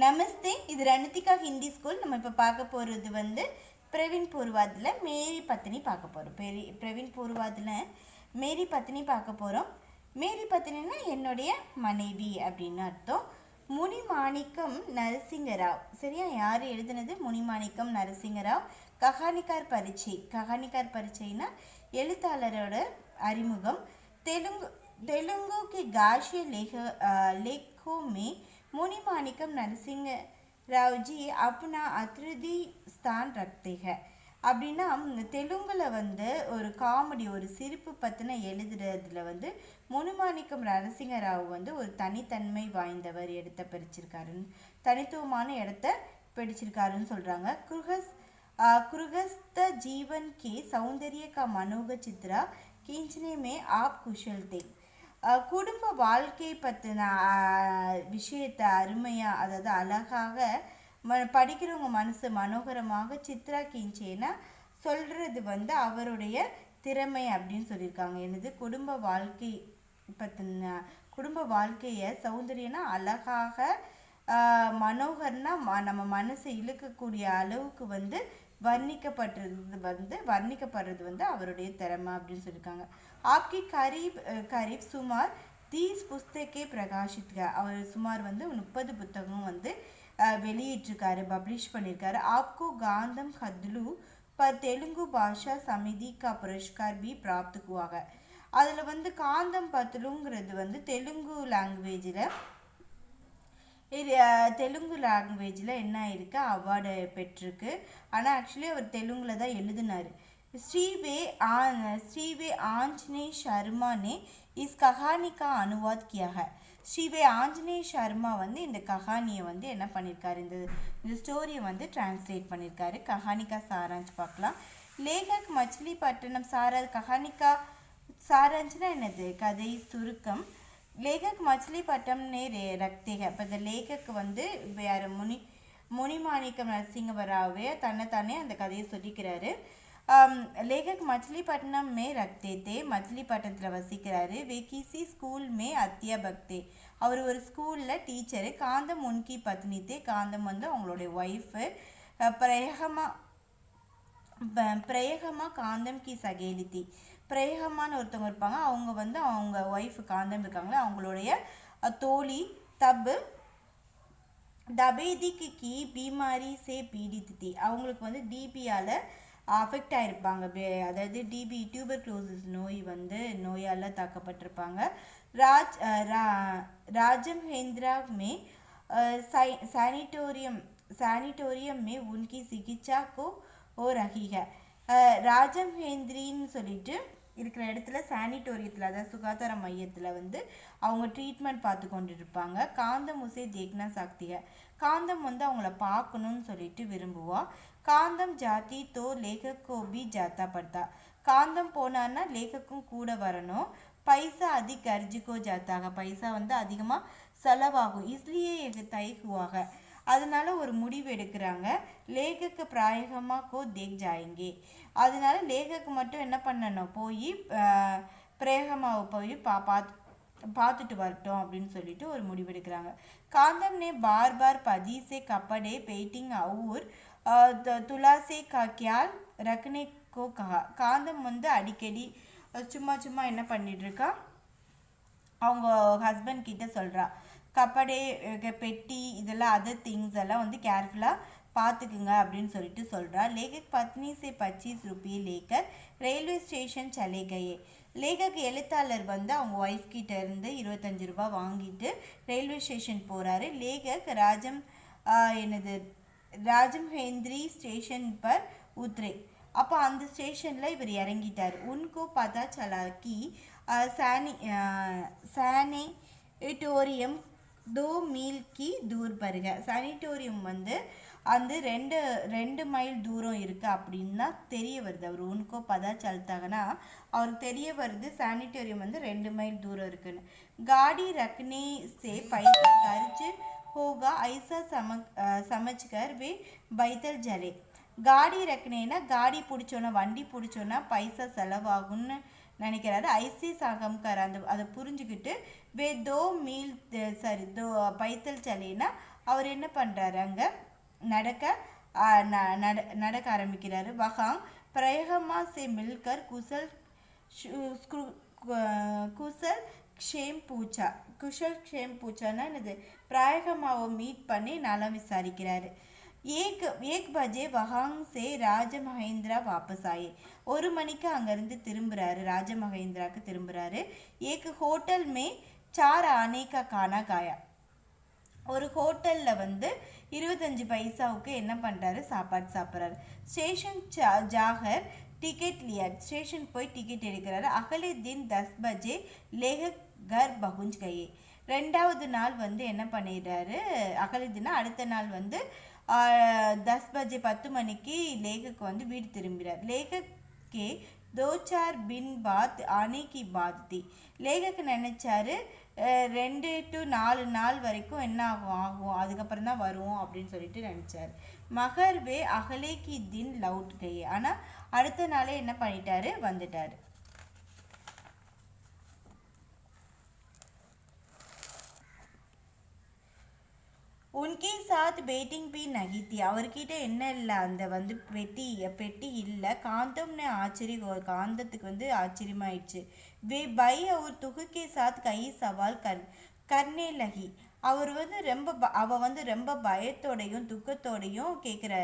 நமஸ்தே. இது ரணிதிகா ஹிந்தி ஸ்கூல். நம்ம இப்போ பார்க்க போகிறது பிரவீன் பூர்வாதில் மேரி பத்தினி பார்க்க போகிறோம். பிரவீன் பூர்வாதில் மேரி பத்தினி பார்க்க போகிறோம். மேரி பத்தினின்னா என்னுடைய மனைவி அப்படின்னு அர்த்தம். முனிமாணிக்கம் நரசிங்கராவ். சரியா? யார் எழுதுனது? முனிமாணிக்கம் நரசிங்கராவ். கஹானிகார் பரிச்சைனா எழுத்தாளரோட அறிமுகம். தெலுங்கு के गाशिय लेखों में मुनिमाणिक्यम नरसिंह राव जी अपना अतिथि स्थान रखते हैं. அப்படின்னா தெலுங்குல ஒரு காமெடி, ஒரு சிரிப்பு பற்றின எழுதுறதுல முனிமாணிக்கம் நரசிங்கராவ் ஒரு தனித்தன்மை வாய்ந்தவர், இடத்தை பிடிச்சிருக்காருன்னு, தனித்துவமான இடத்த பிடிச்சிருக்காருன்னு சொல்கிறாங்க. குருகஸ்த ஜீவன் கே சௌந்தர்ய கா மனோக சித்ரா खींचने में आप कुशल थे. குடும்ப வாழ்க்கை பற்றின விஷயத்தை அருமையாக, அதாவது அழகாக படிக்கிறவங்க மனசு மனோகரமாக சித்ரா கீஞ்சேன்னா சொல்கிறது அவருடைய திறமை அப்படின்னு சொல்லியிருக்காங்க. எனது குடும்ப வாழ்க்கையை சௌந்தரியனா அழகாக, மனோகர்னா நம்ம மனசை இழுக்கக்கூடிய அளவுக்கு வர்ணிக்கப்படுறது அவருடைய திறமை அப்படின்னு சொல்லியிருக்காங்க. ஆப்கி கரீப் சுமார் 30 புஸ்தகே பிரகாஷித்க. அவர் சுமார் 30 புத்தகம் வெளியிட்டிருக்காரு, பப்ளிஷ் பண்ணியிருக்காரு. ஆப்கோ காந்தம் கத்லு பர் தெலுங்கு பாஷா சமிதி கா புரஸ்கார் பி பிராப்த் ஹுவாக. அதில் காந்தம் பத்லுங்கிறது தெலுங்கு லாங்குவேஜில் என்ன இருக்கு, அவார்டு பெற்றிருக்கு. ஆனால் ஆக்சுவலி அவர் தெலுங்கில் தான் எழுதினார். श्रीवे आंजनेय शर्मा ने इस कहानी का अनुवाद किया है. ஸ்ரீவே ஆஞ்சநேய சர்மா இந்த கஹானியை என்ன பண்ணியிருக்காரு, இந்த ஸ்டோரியை டிரான்ஸ்லேட் பண்ணியிருக்காரு. கஹானிக்கா சாராஞ்ச் பார்க்கலாம். லேகக் மச்சிலிப்பட்டினம் கஹானிக்கா சாராஞ்ச்னா என்னது? கதை சுருக்கம். லேகக் மச்சிலிப்பட்டம் ரக்தேக. இப்போ இந்த லேகக்கு வேறு முனிமாணிக்கம் நரசிங்கராவே தன்னைத்தானே அந்த கதையை சொல்லிக்கிறாரு. लेखक मछलीपट्टनम में रखते थे. மச்சிலிப்பட்டினத்தில் வசிக்கிறாரு. वे किसी स्कूल में अध्यापक थे. அவர் ஒரு ஸ்கூலில் டீச்சரு. காந்தம் உன்கி பத்னி தே. காந்தம் அவங்களுடைய ஒய்ஃபு. பிரேகமா காந்தம் கி சகேலி தி. பிரேகமான்னு ஒருத்தவங்க இருப்பாங்க, அவங்க அவங்க ஒய்ஃபு காந்தம் இருக்காங்களே அவங்களுடைய தோழி. தபேதிக்கு கி பீமாரி சே பீடித்து தி. அவங்களுக்கு டிபியால் அஃபெக்ட் ஆகிருப்பாங்க. அதாவது டிபி டியூபர்குலோசிஸ் நோயால் தாக்கப்பட்டிருப்பாங்க. ராஜமஹேந்திரா மே सैनिटोरियम में उनकी चिकित्सा को हो रही है. ராஜமஹேந்திரின்னு சொல்லிட்டு இருக்கிற இடத்துல சானிட்டோரியத்தில், அதாவது சுகாதார மையத்தில் அவங்க ட்ரீட்மெண்ட் பார்த்து கொண்டு இருப்பாங்க. காந்தம் உசே தேக்னா சாக்திக. காந்தம் அவங்கள பார்க்கணும்னு சொல்லிட்டு விரும்புவா. காந்தம் ஜாதி தோ லேகக்கோ பி ஜாத்தா படுத்தா. காந்தம் போனான்னா லேகக்கும் கூட வரணும். பைசா அதிக அர்ஜிக்கோ ஜாத்தாக. பைசா அதிகமாக செலவாகும். இஸ்லியே தைக்குவாக. அதனால ஒரு முடிவு எடுக்கிறாங்க. லேகக்கு பிராயகமாக கோ தேக் ஜாயங்கே. அதனால லேகக்கு மட்டும் என்ன பண்ணணும், போய் பிரேகமாவை போய் பார்த்துட்டு வரட்டும் அப்படின்னு சொல்லிட்டு ஒரு முடிவெடுக்கிறாங்க. காந்தம் நே பார் பார் பதி சே கப்படே பெயிண்டிங் அவுர் துலாசே காக்கியால் ரக்னே கோ கஹா. காந்தம் அடிக்கடி சும்மா என்ன பண்ணிட்டு இருக்கா, அவங்க ஹஸ்பண்ட் கிட்ட சொல்கிறா, கப்படே பெட்டி இதெல்லாம் அதர் திங்ஸ் எல்லாம் கேர்ஃபுல்லாக பார்த்துக்குங்க அப்படின்னு சொல்லிட்டு சொல்கிறா. லேகக் பத்னி சே 25 ரூபாய் லேக்கர் ரயில்வே ஸ்டேஷன் சலே கயே. லேகக் எழுத்தாளர் அவங்க ஒய்ஃப் கிட்ட இருந்து 25 ரூபாய் வாங்கிட்டு ரயில்வே ஸ்டேஷன் போகிறாரு. லேகக் ராஜமஹேந்திரி ஸ்டேஷன் பர் உத்ரே. அப்போ அந்த ஸ்டேஷனில் இவர் இறங்கிட்டார். உன்கோ பதா சலாக்கி சானிட்டோரியம் 2 मील की दूर पर है. சானிட்டோரியம் அந்த 2 மைல் தூரம் இருக்குது அப்படின்னு தெரிய வருது. அவர் உன்கோ பதா சல்தாங்கன்னா அவருக்கு தெரிய வருது சானிட்டோரியம் 2 மைல் தூரம் இருக்குன்னு. காடி ரக்னே சே பைசா கர்ஜ் होगा ऐसा समझकर वे बैतल जले. காடி ரக்கனேன்னா காடி பிடிச்சோன்னா, வண்டி பிடிச்சோன்னா பைசா செலவாகும்னு நினைக்கிறாரு. ஐசி சாகம்கார் அதை புரிஞ்சுக்கிட்டு வே 2 मील பைத்தல் சலேனா அவர் என்ன பண்ணுறாரு, அங்கே நடக்க நடக்க ஆரம்பிக்கிறாரு. வகாங் பிரயகமா சே மில்கர் குசல் குசல் க்ஷேம் பூச்சா. குஷல் க்ஷேம் பூச்சான்னா என்னது, பிராயகமாவை மீட் பண்ணி நலம் விசாரிக்கிறாரு. एक बजे वहां से ராஜமகேந்திரா வாபஸ் ஆயே. 1 மணிக்கு அங்கேருந்து திரும்புகிறாரு, ராஜமகேந்திராவுக்கு திரும்புகிறாரு. एक होटल में 4 आने का खाना खाया. ஒரு ஹோட்டலில் வந்து 25 பைசாவுக்கு என்ன பண்ணுறாரு, சாப்பாடு சாப்பிட்றாரு. ஸ்டேஷன் ஜாகர் டிக்கெட் லியா. ஸ்டேஷன் போய் டிக்கெட் எடுக்கிறாரு. அகலே தின் 10 பஜே லேக கர் பகுஞ்ச் கயே. 2வது நாள் வந்து என்ன பண்ணிடுறாரு, அகலே தினா அடுத்த நாள் வந்து 10 பஜே 10 மணிக்கு லேகக்கு வந்து வீடு திரும்புகிறார். லேகக்கே 2-4 பின் பாத் ஆனே கி பாத் தி. லேகக்கு நினைச்சாரு 2 to 4 நாள் வரைக்கும் என்ன ஆகும் அதுக்கப்புறம் தான் வருவோம் அப்படின்னு சொல்லிட்டு நினைச்சாரு. மகர்வே அகலே கி தின் லவுட் கயே. ஆனால் அடுத்த நாளே என்ன பண்ணிட்டாரு, வந்துட்டாரு. உன்கே சாத் பேட்டிங் பி நகித்தி. அவர்கிட்ட என்ன இல்லை, அந்த வந்து பெட்டி இல்லை. காந்தம்னு காந்தத்துக்கு வந்து ஆச்சரியமாயிடுச்சு. வே பை அவர் துகுக்கே சாத் கை சவால் கர்னே லகி. அவர் வந்து அவள் வந்து ரொம்ப பயத்தோடையும் துக்கத்தோடையும் கேட்குற,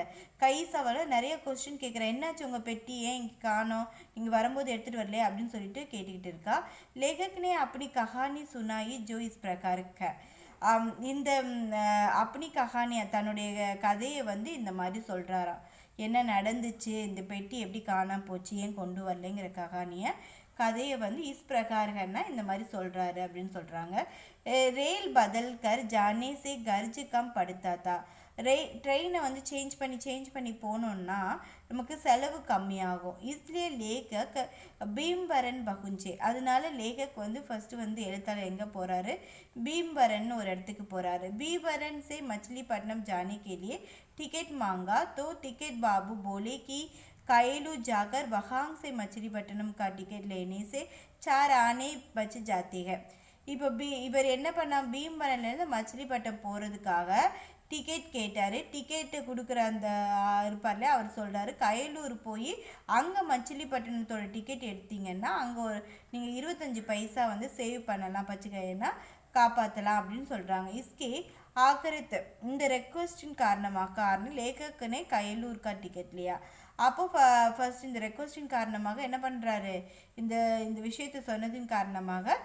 கை சவால நிறைய கொஸ்டின் கேட்குற. என்னாச்சு உங்கள் பெட்டி, ஏன் இங்கே காணோம், இங்கே வரும்போது எடுத்துகிட்டு வரல அப்படின்னு சொல்லிட்டு கேட்டுக்கிட்டு இருக்கா. லேகக்னே அப்படி கஹானி சுனாயி ஜோ இஸ் பிரகாருக்க. இந்த அப்படி கஹானியா தன்னுடைய கதையை வந்து இந்த மாதிரி சொல்கிறாராம். என்ன நடந்துச்சு, இந்த பெட்டி எப்படி காணாம போச்சு, ஏன் கொண்டு வரலைங்கிற கதையை வந்து இஸ் பிரகாரன்னா இந்த மாதிரி சொல்கிறாரு அப்படின்னு சொல்கிறாங்க. ரேல் பதல் கர் ஜானே சே கர்ஜ் கம் படுத்தாத்தா. ட்ரெயினை வந்து சேஞ்ச் பண்ணி போனோம்னா நமக்கு செலவு கம்மியாகும். இதுலேயே லேகக் பீம்வரன் பகுஞ்சே. அதனால லேகக் வந்து ஃபஸ்ட்டு வந்து எழுத்தாளர் எங்கே போகிறாரு, பீம்வரன் ஒரு இடத்துக்கு போகிறாரு. பீம்வரன் से मछलीपट्टनम जाने के लिए टिकट मांगा तो टिकट बाबू बोले कि कायलू जाकर वहां से मछलीपट्टनम का टिकट लेने से 4 आने बच जाती है. இப்போ இவர் என்ன பண்ணா, பீம்வரன்லேருந்து மச்சிலிப்பட்டம் போகிறதுக்காக டிக்கெட் கேட்டார். டிக்கெட்டு கொடுக்குற அந்த இருப்பார்ல, அவர் சொல்கிறாரு கயலூர் போய் அங்கே மச்சிலிப்பட்டினத்தோட டிக்கெட் எடுத்தீங்கன்னா அங்கே நீங்கள் 25 பைசா வந்து சேவ் பண்ணலாம், பச்சைக்கையன்னா காப்பாற்றலாம் அப்படின்னு சொல்கிறாங்க. இஸ்கே ஆக்கரத்து இந்த ரெக்வஸ்டின் காரணமாக லேகக்கனே கயலூர்கா டிக்கெட் இல்லையா. அப்போ ஃபர்ஸ்ட் இந்த ரெக்வஸ்டின் காரணமாக என்ன பண்ணுறாரு, இந்த விஷயத்தை சொன்னதின் காரணமாக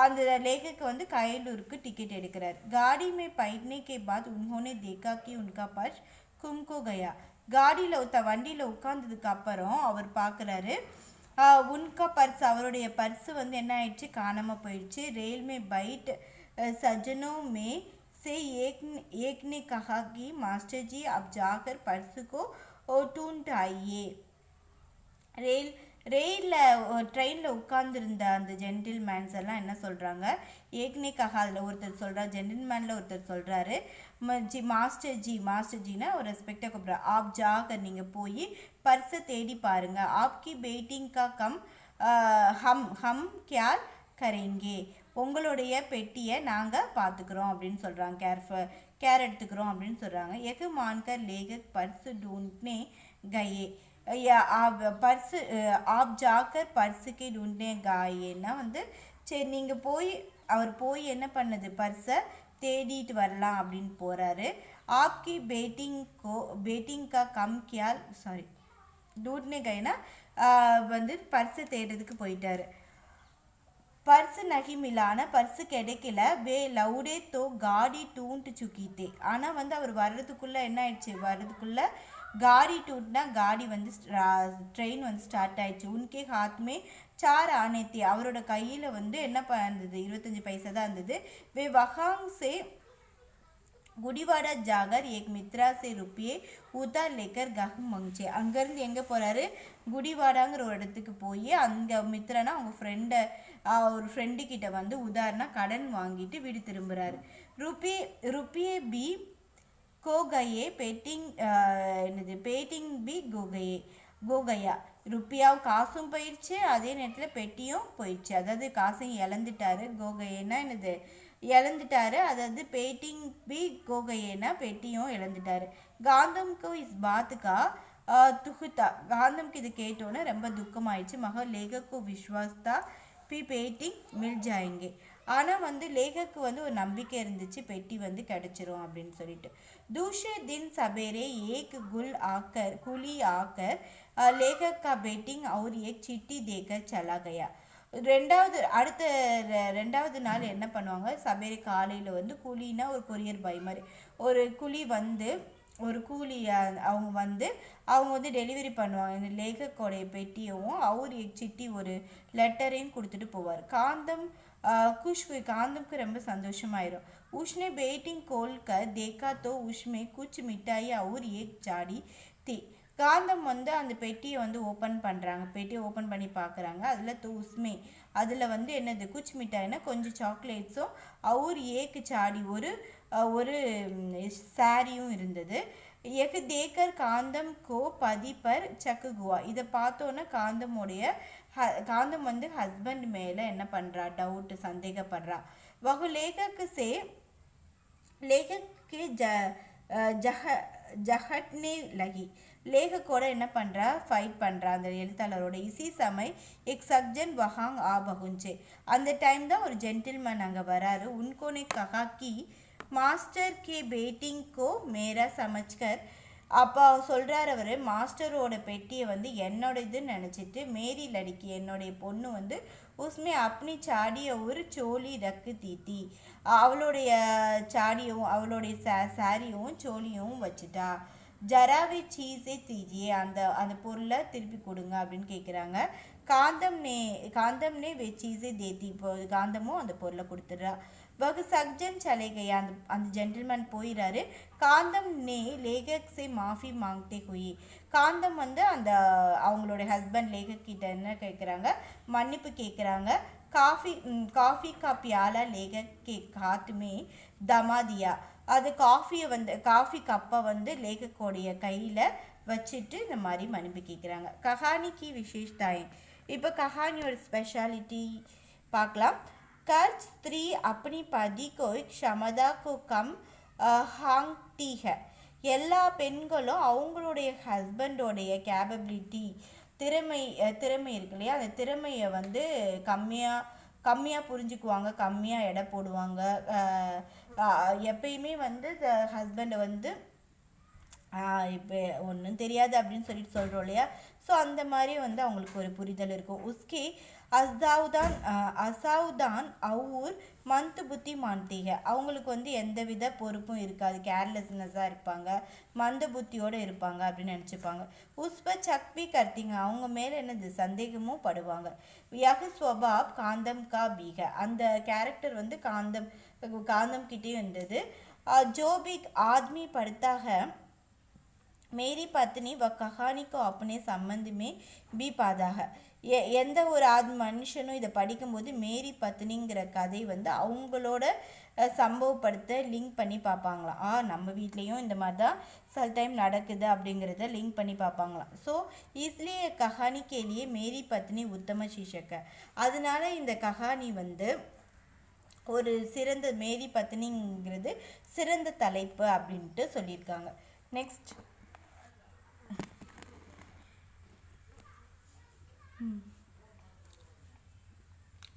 அந்த லேகக்கு வந்து கயலூருக்கு டிக்கெட் எடுக்கிறார். गाड़ी में बैठने के बाद उन्होंने देखा कि उनका पर्स गुम हो गया. வண்டியில் உட்கார்ந்ததுக்கு அப்புறம் அவர் பார்க்குறாரு உன்கா பர்ஸ், அவருடைய பர்ஸ் வந்து என்ன ஆயிடுச்சு, காணாமல் போயிடுச்சு. रेल में बैठ सज्जनों में से एक ने कहा कि मास्टर जी अब जाकर पर्स को ढूंढ आइए. ட்ரெயினில் உட்கார்ந்துருந்த அந்த ஜென்டில்மேன்ஸ் எல்லாம் என்ன சொல்கிறாங்க, ஏக்னேக்காக அதில் ஒருத்தர் சொல்கிறார், ஜென்டில்மேனில் ஒருத்தர் சொல்கிறாரு மாஸ்டர் ஜின்னா ஒரு ரெஸ்பெக்டாக கூப்பிட்றா. ஆப் ஜாகர் நீங்கள் போய் பர்ஸை தேடி பாருங்கள். ஆப்கி பெயிட்டிங் கா கம் ஹம் கியால் கரேங்கே. உங்களுடைய பெட்டியை நாங்கள் பார்த்துக்குறோம் அப்படின்னு சொல்கிறாங்க, கேர் எடுத்துக்கிறோம் அப்படின்னு சொல்கிறாங்க. எகு மான்கர் லேகக் பர்ஸ் டூண்ட்னே கயே. பர்ஸு ஆப் ஜாக்கர் பர்ஸுக்கு டுண்டே காயேன்னா வந்து சரி நீங்கள் அவர் போய் என்ன பண்ணுது, பர்ஸை தேடிட்டு வரலாம் அப்படின்னு போகிறாரு. ஆப்கி பேட்டிங்கா கம் கியால் டூட்னே கைனா வந்து பர்ஸை தேடுறதுக்கு போயிட்டாரு. பர்ஸு நகி மிலான பர்ஸு கிடைக்கல. வே லவுடே தோ காடி டூன்ட்டு சுக்கிட்டே. ஆனால் வந்து அவர் வர்றதுக்குள்ளே என்ன ஆயிடுச்சு, गाड़ी टूटना गाड़ी வந்து ட்ரெயின் வந்து ஸ்டார்ட் ஆயிடுச்சு. உன்கே ஹாத்மே 4 ஆனே தி. அவரோட கையில் வந்து என்ன இருந்தது, 25 பைசா தான் இருந்தது. வே வகாங் சே குடிவாடா ஜாகர் ஏக் மித்ரா சே ருப்பியே உதார் லேக்கர் கஹ் மங்சே. அங்கேருந்து எங்கே போகிறாரு, குடிவாடாங்கிற ஒரு இடத்துக்கு போய் அங்கே மித்ரானா அவங்க ஒரு ஃப்ரெண்டுக்கிட்ட வந்து உதாரணா கடன் வாங்கிட்டு வீடு திரும்புகிறாரு. ருப்பியே பி கோகையே பேட்டிங் பி கோகையா. ருப்பியாவும் காசும் போயிடுச்சு, அதே நேரத்தில் பெட்டியும் போயிடுச்சு. அதாவது காசையும் இழந்துட்டாரு. கோகையன்னா என்னது, இழந்துட்டாரு. அதாவது பேட்டிங் பி கோகையேனா பெட்டியும் இழந்துட்டாரு. காந்தம்க்கு இஸ் பாத்துக்கா துகுத்தா, காந்தம்க்கு இது கேட்டோன்னே ரொம்ப துக்கமாயிடுச்சு. மகர் லேகக்கு விஸ்வாஸ்தா பி பேட்டிங் மில் ஜாயங்கே. ஆனால் வந்து லேகக்கு வந்து ஒரு நம்பிக்கை இருந்துச்சு பெட்டி வந்து கிடைச்சிரும் அப்படின்னு சொல்லிட்டு. दूसरे दिन सवेरे एक गुल आकर कुली आकर लेखक का बेटिंग और एक चिट्ठी देकर चला गया. ரெண்டாவது நாள் என்ன பண்ணுவாங்க, சபேரி காலையில் வந்து கூலினா ஒரு கொரியர் பாய் மாதிரி ஒரு குழி வந்து ஒரு கூலி அவங்க வந்து டெலிவரி பண்ணுவாங்க. இந்த லேகக்கோடைய பெட்டியவும் அவர் சிட்டி ஒரு லெட்டரையும் கொடுத்துட்டு போவார். காந்தம் காந்தம்க்கு ரொம்ப சந்தோஷமாயிரும். उसने बेटिंग खोल कर देखा तो उसमें कुछ मिठाई और एक झाड़ी थी. காந்தம் வந்து அந்த பெட்டியை வந்து ஓப்பன் பண்ணுறாங்க. பெட்டியை ஓப்பன் பண்ணி பார்க்குறாங்க. அதில் வந்து என்னது குச் மிட்டாய்னா கொஞ்சம் சாக்லேட்ஸும் அவர் ஏக்கு சாடி ஒரு சாரியும் இருந்தது. எக்கு தேக்கர் காந்தம் கோ பதிப்பர் சக்குகுவா. இதை பார்த்தோன்னே காந்தம் வந்து ஹஸ்பண்ட் மேலே என்ன பண்ணுறா, டவுட்டு, சந்தேகப்படுறா. வகு லேகக்கு ஜஹட்னே லகி. லேகக்கோட என்ன பண்ணுறா, ஃபைட் பண்ணுறா அந்த எழுத்தாளரோட. இசி சமய் எக் சக்ஜன் வஹாங் ஆ பகுஞ்சே. அந்த டைம் தான் ஒரு ஜென்டில்மேன் அங்கே வராரு. உன்கோனே கஹா கி மாஸ்டர் கே பேட்டிங் கோ மேரா சமச்கர். அப்போ சொல்கிறார் அவர், மாஸ்டரோட பெட்டியை வந்து என்னோட இதுன்னு நினச்சிட்டு மேரி லடிக்கி என்னுடைய பொண்ணு வந்து உஸ்மே அப்பனி சாடிய ஒரு சோழி ரக்கு தீத்தி, அவளுடைய சாடியும் அவளுடைய சாரியும் சோழியும் வச்சுட்டா. ஜராவே சீஸே தீஜியே, அந்த பொருளை திருப்பி கொடுங்க அப்படின்னு கேட்குறாங்க. காந்தம்னே வே சீஸே தேத்தி. இப்போ காந்தமும் அந்த பொருளை கொடுத்துட்றா. வகு சக்ஜன் சலேகையா, அந்த ஜென்டில்மேன் போயிடாரு. காந்தம் நே லேகக் சே மாஃபி மாங்கத்தே ஹுயி. காந்தம் வந்து அவங்களோட ஹஸ்பண்ட் லேகக் கிட்ட என்ன கேட்குறாங்க, மன்னிப்பு கேட்குறாங்க. காஃபி கா பியாலா லேகக் கே காத்துமே தமாதியா. அது காஃபி கப்பை வந்து லேகக்கோடைய கையில் வச்சுட்டு இந்த மாதிரி மன்னிப்பு கேட்குறாங்க. கஹானிக்கு விசேஷதாய். இப்போ கஹானியோட ஸ்பெஷாலிட்டி பார்க்கலாம். कर्ज स्त्री अपनी पति को क्षमता को कम हांगती है. எல்லா பெண்களும் அவங்களுடைய ஹஸ்பண்டோடைய கேப்பபிலிட்டி திறமை இருக்கு இல்லையா, அந்த திறமையை வந்து கம்மியாக புரிஞ்சுக்குவாங்க, கம்மியாக எடை போடுவாங்க. எப்பயுமே வந்து ஹஸ்பண்டை வந்து இப்போ ஒன்றும் தெரியாது அப்படின்னு சொல்லிட்டு சொல்கிறோம் இல்லையா, ஸோ அந்த மாதிரி வந்து அவங்களுக்கு ஒரு புரிதல் இருக்கும். உஸ்கே அசாவுதான் அவுர் மந்த் புத்தி மான்தீக. அவங்களுக்கு வந்து எந்த வித பொறுப்பும் இருக்காது, கேர்லெஸ்னஸாக இருப்பாங்க, மந்த புத்தியோடு இருப்பாங்க அப்படின்னு நினச்சிப்பாங்க. உஸ்ப சக்பி கர்த்திங்க, அவங்க மேலே என்னது சந்தேகமும் படுவாங்க. யஹ் ஸ்வபாப் காந்தம் கா பீக, அந்த கேரக்டர் வந்து காந்தம் கிட்டே இருந்தது. ஜோபிக் ஆத்மி படுத்தாக மேரி பத்னி வ கஹானி கோ अपने संबंध में भी पाता है. எந்த ஒரு மனுஷனும் இதை படிக்கும்போது மேரி பத்னிங்கிற கதை வந்து அவங்களோட சம்பவப்படுத்த லிங்க் பண்ணி பார்ப்பாங்களாம். நம்ம வீட்லேயும் இந்த மாதிரி தான் சில டைம் நடக்குது அப்படிங்கிறத லிங்க் பண்ணி பார்ப்பாங்களாம். ஸோ इसलिए கஹானி கேலியே மேரி பத்னி உத்தம சீஷக்க. அதனால இந்த கஹானி வந்து ஒரு சிறந்த மேரி பத்னிங்கிறது சிறந்த தலைப்பு அப்படின்ட்டு சொல்லியிருக்காங்க. நெக்ஸ்ட்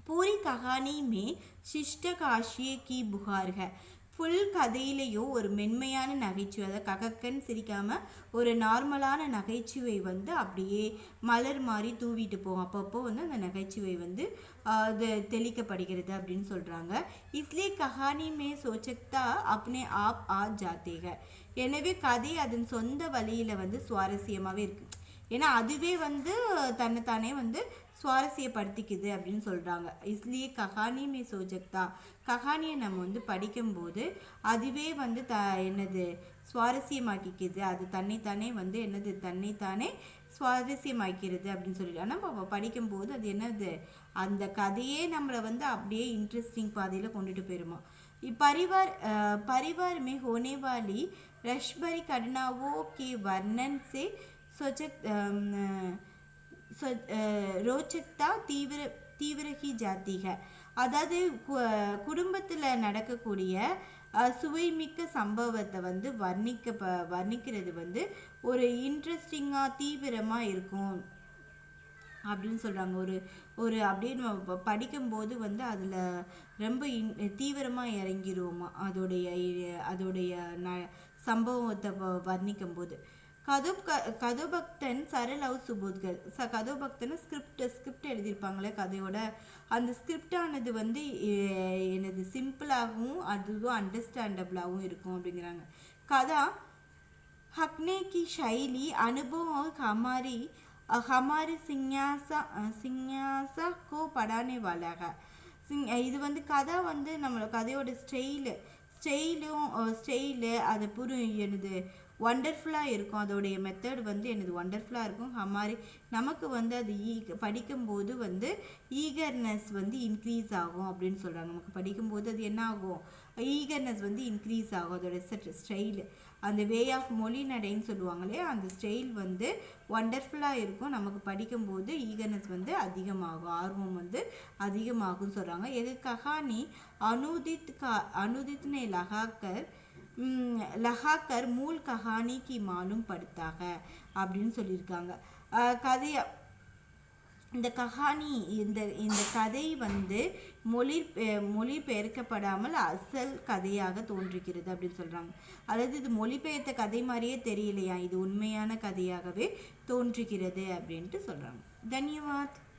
पूरी कहानी में शिष्ट काशिये की बुहार है. ஃபுல் கதையிலையும் ஒரு மென்மையான நகைச்சுவை, அதாவது ககக்கன் சிரிக்காமல் ஒரு நார்மலான நகைச்சுவை வந்து அப்படியே மலர் மாதிரி தூவிட்டு போகும். அப்பப்போ வந்து அந்த நகைச்சுவை வந்து அது தெளிக்கப்படுகிறது அப்படின்னு சொல்கிறாங்க. இஸ்லே கஹானி மே சோச்சக்தா அப்னே ஆப் ஆ ஜாத்தேக. எனவே கதை அதன் சொந்த வழியில் வந்து சுவாரஸ்யமாகவே இருக்குது. ஏன்னா அதுவே வந்து தன்னைத்தானே வந்து சுவாரஸ்யப்படுத்திக்குது அப்படின்னு சொல்கிறாங்க. இஸ்லியே கஹானி மே சோஜக்தா, கஹானியை நம்ம வந்து படிக்கும்போது அதுவே வந்து என்னது சுவாரஸ்யமாக்கிக்குது, அது தன்னைத்தானே வந்து என்னது தன்னைத்தானே சுவாரஸ்யமாக்கிறது அப்படின்னு சொல்லிட்டு. ஆனால் நம்ம படிக்கும்போது அது என்னது அந்த கதையே நம்மளை வந்து அப்படியே இன்ட்ரெஸ்டிங் பாதையில் கொண்டுட்டு போயிருமா. परिवार में होने वाली रशभरी घटनाओं के वर्णन से रोचकता तीव्र की जाती है. அதாவது குடும்பத்தில் நடக்கக்கூடிய சுவைமிக்க சம்பவத்தை வந்து வர்ணிக்கிறது வந்து ஒரு இன்ட்ரெஸ்டிங்காக தீவிரமாக இருக்கும் அப்படின்னு சொல்கிறாங்க. ஒரு அப்படின்னு படிக்கும்போது வந்து அதில் ரொம்ப தீவிரமாக இறங்கிடுவோமா அதோடைய சம்பவத்தை வர்ணிக்கும் போது. கதோபக்தன் சரளவ் சுபோத்கர் கதோபக்தன் ஸ்கிரிப்ட் எழுதியிருப்பாங்களே கதையோட, அந்த ஸ்கிரிப்டானது வந்து எனது சிம்பிளாகவும் அதுவும் அண்டர்ஸ்டாண்டபிளாகவும் இருக்கும் அப்படிங்கிறாங்க. கதா हकने की शैली अनुभव और हमारे सिंहासा को पढ़ाने वाला है. இது வந்து கதை வந்து நம்மளோட கதையோட ஸ்டைலு அது எனது ஒண்டர்ஃபுல்லாக இருக்கும். அதோடைய மெத்தட் வந்து எனது ஒண்டர்ஃபுல்லாக இருக்கும். நமக்கு வந்து அது படிக்கும்போது வந்து ஈகர்னஸ் வந்து இன்க்ரீஸ் ஆகும் அப்படின்னு சொல்கிறாங்க. நமக்கு படிக்கும்போது அது என்ன ஆகும், ஈகர்னஸ் வந்து இன்க்ரீஸ் ஆகும். அதோட ஸ்டைலு, அந்த வே ஆஃப் மொழி நடைன்னு சொல்லுவாங்களே, அந்த ஸ்டைல் வந்து ஒண்டர்ஃபுல்லாக இருக்கும். நமக்கு படிக்கும்போது ஈகர்னஸ் வந்து அதிகமாகும், ஆர்வம் வந்து அதிகமாகும்னு சொல்கிறாங்க. எது கஹானி अनुदित ने லகாக்கர் மூல் கஹானி கி மாலும் படுத்தாக அப்படின்னு சொல்லியிருக்காங்க. இந்த கஹானி இந்த கதை வந்து மொழிபெயர்க்கப்படாமல் அசல் கதையாக தோன்றுகிறது அப்படின்னு சொல்கிறாங்க. அதாவது இது மொழிபெயர்த்த கதை மாதிரியே தெரியலையா, இது உண்மையான கதையாகவே தோன்றுகிறது அப்படின்ட்டு சொல்கிறாங்க. தன்யவாத்.